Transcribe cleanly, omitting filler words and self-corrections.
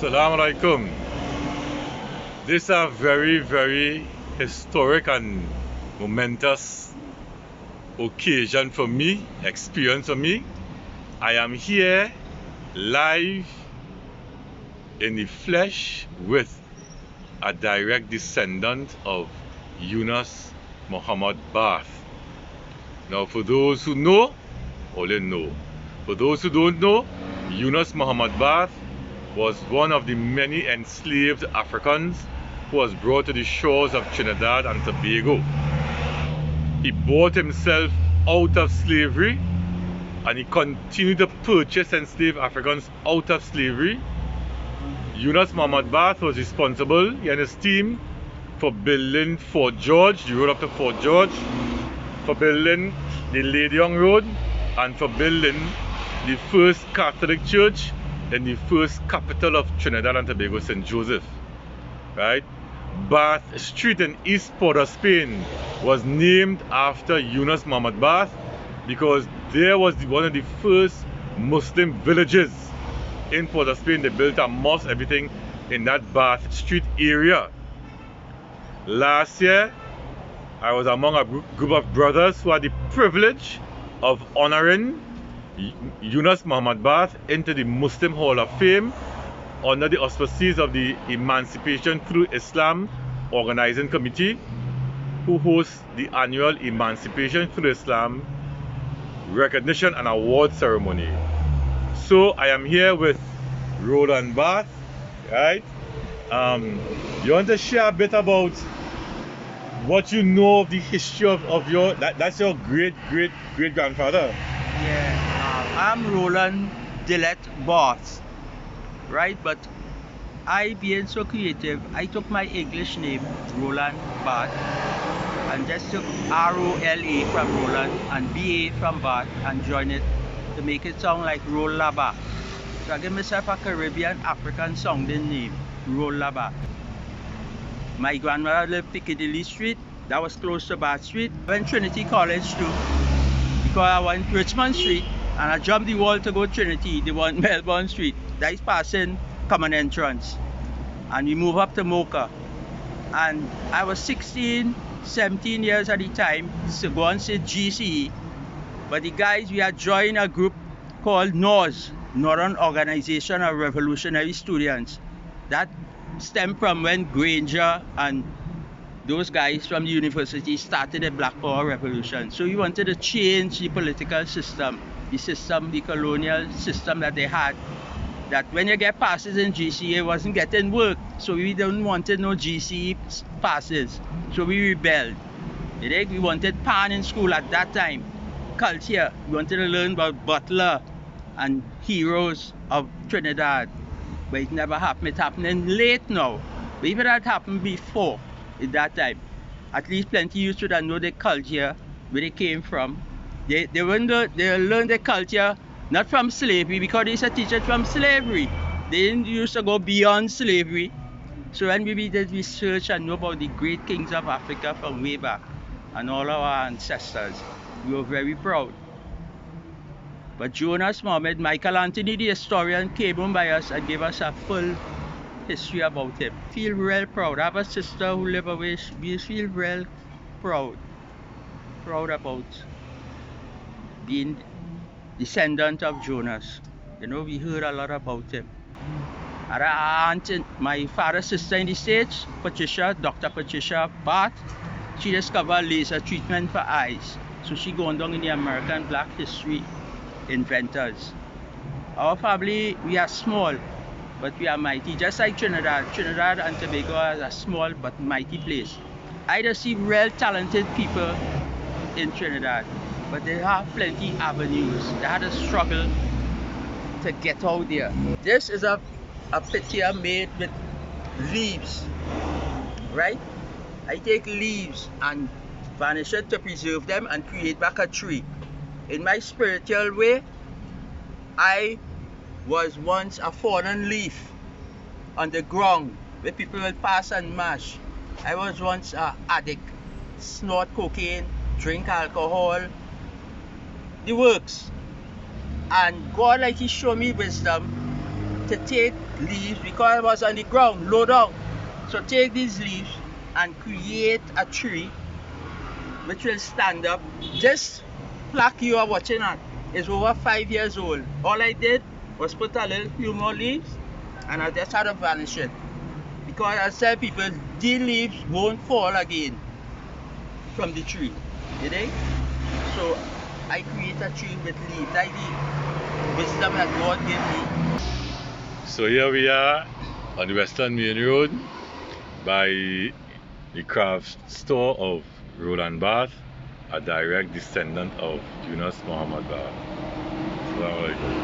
Assalamu alaikum. This is a very, very historic and momentous occasion for me, experience for me. I am here live in the flesh with a direct descendant of Yunus Muhammad Bath. Now, for those who know, only know. For those who don't know, Yunus Muhammad Bath was one of the many enslaved Africans who was brought to the shores of Trinidad and Tobago. He bought himself out of slavery and he continued to purchase enslaved Africans out of slavery. Yunus Muhammad Bath was responsible, he and his team, for building Fort George, the road up to Fort George, for building the Lady Young Road, and for building the first Catholic church in the first capital of Trinidad and Tobago, St. Joseph. Right? Bath Street in East Port of Spain was named after Yunus Muhammad Bath because there was one of the first Muslim villages in Port of Spain. They built a mosque, everything in that Bath Street area. Last year, I was among a group of brothers who had the privilege of honoring Yunus Muhammad Bath into the Muslim Hall of Fame under the auspices of the Emancipation Through Islam Organizing Committee, who hosts the annual Emancipation Through Islam Recognition and Award Ceremony. So I am here with Roland Bath, right? You want to share a bit about what you know of the history of your, that's your great grandfather? Yeah, I'm Roland Bath, right? But I, being so creative, I took my English name, Roland Bath, and just took R-O-L-A from Roland and B-A from Bath and joined it to make it sound like Roland Bath. So I gave myself a Caribbean African sounding name, Roland Bath. My grandmother lived Piccadilly Street, that was close to Bath Street. I went Trinity College too, because I went Richmond Street and I jumped the wall to go Trinity, the one Melbourne Street. That is passing common entrance. And we moved up to Mocha. And I was 16, 17 years at the time, so go and say GCE. But the guys, we had joined a group called NORS, Northern Organization of Revolutionary Students. That stemmed from when Granger and those guys from the university started the Black Power Revolution. So we wanted to change the political system, the colonial system that they had. That when you get passes in GCE, it wasn't getting work. So we didn't want no GCE passes. So we rebelled. We wanted pan in school at that time. Culture. We wanted to learn about Butler and heroes of Trinidad. But it never happened. It's happening late now. But even that happened before, at that time. At least plenty used to know the culture, where they came from. They learned the culture not from slavery, because they used to teach it from slavery. They didn't used to go beyond slavery. So when we did research and know about the great kings of Africa from way back, and all our ancestors, we were very proud. But Yunus Muhammad, Michael Anthony, the historian, came on by us and gave us a full history about him. I feel real proud. I have a sister who lives away. We feel real proud about being descendant of Yunus. You know, we heard a lot about him. And our aunt, my father's sister in the States, Dr. Patricia Bath, she discovered laser treatment for eyes. So she gone down in the American Black history inventors. Our family, we are small, but we are mighty. Just like Trinidad. Trinidad and Tobago is a small but mighty place. I just see real talented people in Trinidad, but they have plenty avenues. They had a struggle to get out there. This is a picture made with leaves, right? I take leaves and varnish it to preserve them and create back a tree. In my spiritual way, I was once a fallen leaf on the ground where people will pass and mash. I was once an addict, snort cocaine, drink alcohol, the works. And God, like He showed me wisdom to take leaves because it was on the ground, low down. So take these leaves and create a tree which will stand up. This plaque you are watching at is over 5 years old. All I did was put a little few more leaves and I just had to vanish it. Because I tell people, the leaves won't fall again from the tree. You know? So I create a tree with leaves. That's the wisdom that God gave me. So here we are on the Western Main Road by the craft store of Roland Bath, a direct descendant of Yunus Muhammad Bath. Assalamu alaikum.